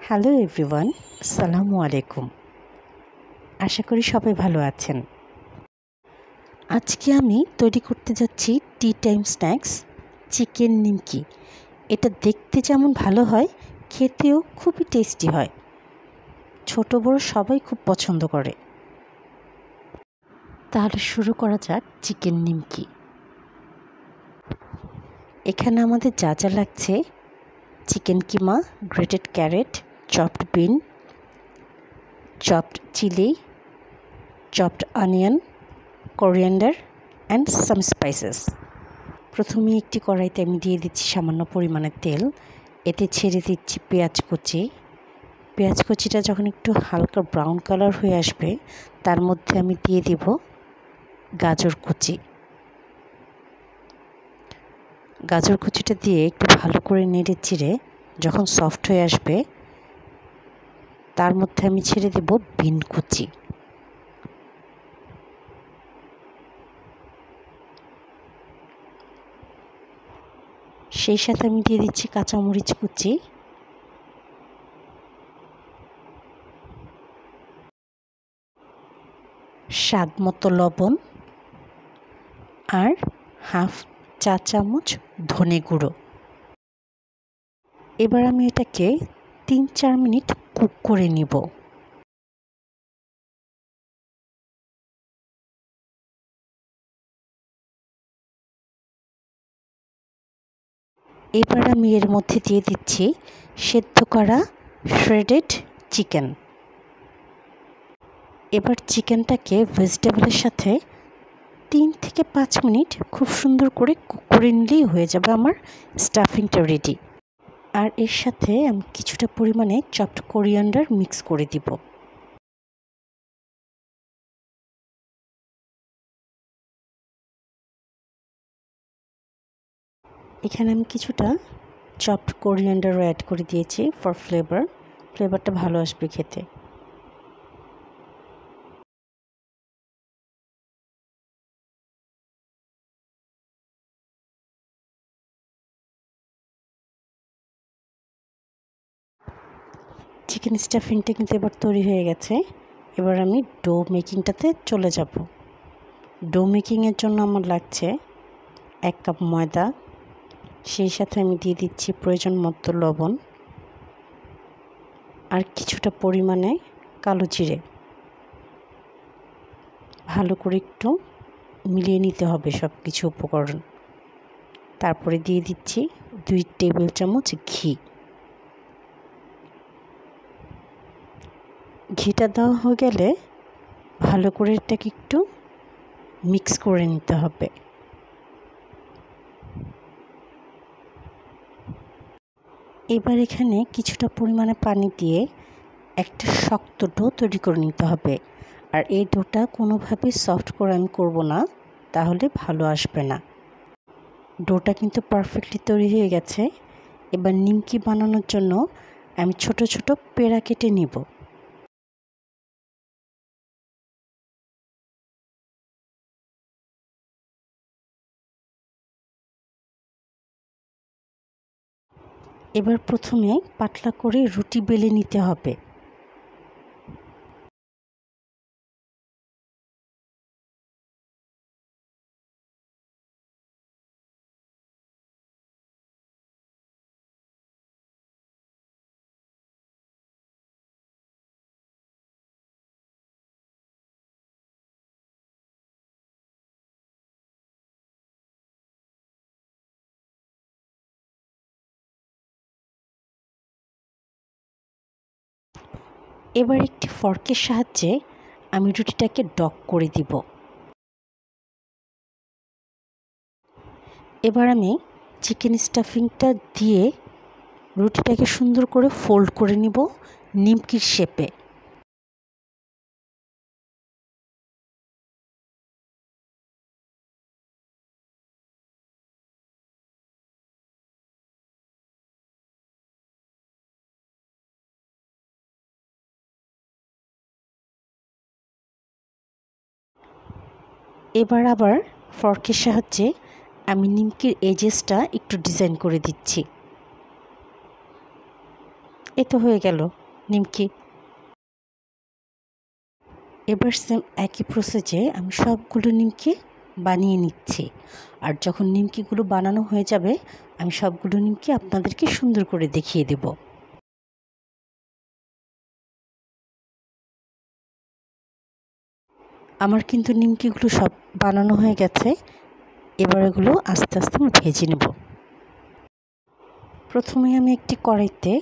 Hello everyone, আসসালামু আলাইকুম। আশা করি সবাই ভালো আছেন। আজকে আমি তৈরি করতে যাচ্ছি টি টাইম স্ন্যাক্স চিকেন নিমকি। এটা দেখতে যেমন ভালো হয়, খেতেও খুবই টেস্টি হয়। ছোট বড় সবাই খুব পছন্দ করে। তাহলে শুরু করা যাক চিকেন নিমকি। এখানে আমাদের যা যা লাগছে: chicken keema, grated carrot, chopped bean, chopped chilli, chopped onion, coriander and some spices. প্রথমে একটি কড়াইতে আমি দিয়ে দিচ্ছি সামান্য পরিমাণে তেল। এতে ছেড়ে দিচ্ছি পেঁয়াজ কুচি। পেঁয়াজ কুচিটা যখন একটু হালকা ব্রাউন কালার হয়ে আসবে, তার মধ্যে আমি দিয়ে দিব গাজর কুচি। গাজর কুচিটা দিয়ে একটু ভালো করে নেড়ে চিড়ে যখন সফট হয়ে আসবে, তার মধ্যে আমি ছেড়ে দেব বিন কুচি। সেই সাথে আমি দিয়ে দিচ্ছি কাঁচামরিচ কুচি, স্বাদ মতো লবণ আর হাফ চা চামচ ধনে গুঁড়ো। এবার আমি এটাকে 3-4 মিনিট কুক করে নিব। এবার আমি এর মধ্যে দিয়ে দিচ্ছি সেদ্ধ করা শ্রেডেড চিকেন। এবার চিকেনটাকে ভেজিটেবলের সাথে 3 থেকে 5 মিনিট খুব সুন্দর করে কুক করে নিলেই হয়ে যাবে আমার স্টাফিংটা রেডি। আর এর সাথে আমি কিছুটা পরিমাণে চপড কোরিয়ান্ডার মিক্স করে দিব। এখানে আমি কিছুটা চপড কোরিয়ান্ডারও অ্যাড করে দিয়েছি ফর ফ্লেভারটা ভালো আসবে খেতে। চিকেন স্টাফিংটা কিন্তু এবার তৈরি হয়ে গেছে। এবার আমি ডো মেকিংটাতে চলে যাব। ডো মেকিংয়ের জন্য আমার লাগছে 1 কাপ ময়দা, সেই সাথে আমি দিয়ে দিচ্ছি প্রয়োজন মতো লবণ আর কিছুটা পরিমাণে কালো জিরে। ভালো করে একটু মিলিয়ে নিতে হবে সব কিছু উপকরণ। তারপরে দিয়ে দিচ্ছি 2 টেবিল চামচ ঘি। ঘিটা দেওয়া হয়ে গেলে ভালো করে এটাকে একটু মিক্স করে নিতে হবে। এবার এখানে কিছুটা পরিমাণে পানি দিয়ে একটা শক্ত ডো তৈরি করে নিতে হবে। আর এই ডোটা কোনোভাবে সফট করে আমি করব না, তাহলে ভালো আসবে না। ডোটা কিন্তু পারফেক্টলি তৈরি হয়ে গেছে। এবার নিমকি বানানোর জন্য আমি ছোট ছোট পেড়া কেটে নিব। এবার প্রথমে পাতলা করে রুটি বেলে নিতে হবে। এবার একটি ফর্কের সাহায্যে আমি রুটিটাকে ডক করে দিব। এবার আমি চিকেন স্টাফিংটা দিয়ে রুটিটাকে সুন্দর করে ফোল্ড করে নিব নিমকির শেপে। এবার আবার ফর্কের সাহায্যে আমি নিমকির এজেসটা একটু ডিজাইন করে দিচ্ছি। এ তো হয়ে গেল নিমকি। এবার সেম একই প্রসেসে আমি সবগুলো নিমকি বানিয়ে নিচ্ছি। আর যখন নিমকিগুলো বানানো হয়ে যাবে আমি সবগুলো নিমকি আপনাদেরকে সুন্দর করে দেখিয়ে দেব। আমার কিন্তু নিমকিগুলো সব বানানো হয়ে গেছে। এবার এগুলো আস্তে আস্তে আমি ভেজে নেব। প্রথমে আমি একটি কড়াইতে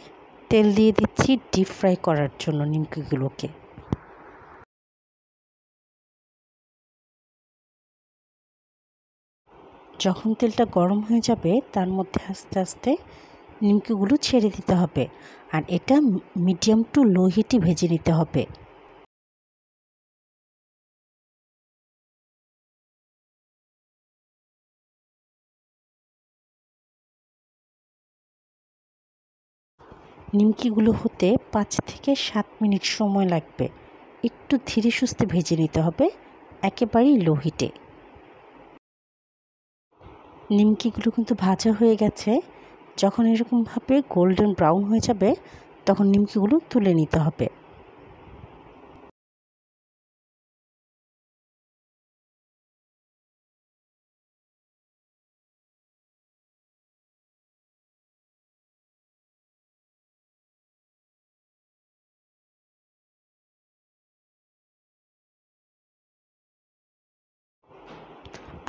তেল দিয়ে দিচ্ছি ডিপ ফ্রাই করার জন্য নিমকিগুলোকে। যখন তেলটা গরম হয়ে যাবে তার মধ্যে আস্তে আস্তে নিমকিগুলো ছেড়ে দিতে হবে। আর এটা মিডিয়াম টু লো হিটে ভেজে নিতে হবে। নিমকিগুলো হতে 5 থেকে 7 মিনিট সময় লাগবে। একটু ধীরে সুস্থে ভেজে নিতে হবে, একেবারেই লো হিটে। নিমকিগুলো কিন্তু ভাজা হয়ে গেছে। যখন এরকমভাবে গোল্ডেন ব্রাউন হয়ে যাবে তখন নিমকিগুলো তুলে নিতে হবে।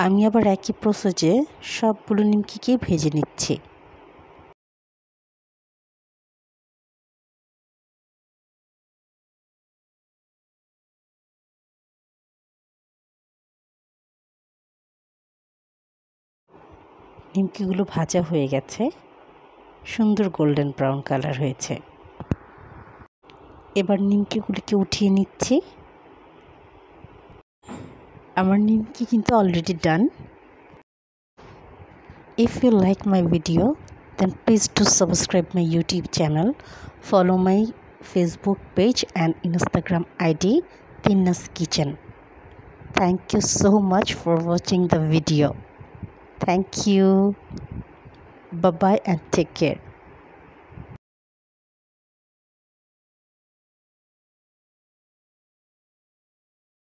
আমি আবার একই প্রসেসে সবগুলো নিমকিকে ভেজে নিচ্ছি। নিমকিগুলো ভাজা হয়ে গেছে, সুন্দর গোল্ডেন ব্রাউন কালার হয়েছে। এবার নিমকিগুলিকে উঠিয়ে নিচ্ছি। আমার নিমকি কিন্তু already done. If you like my video, then please do subscribe my YouTube channel, follow my Facebook page and Instagram ID Tinna's Kitchen. Thank you so much for watching the video. Thank you. Bye bye and take care.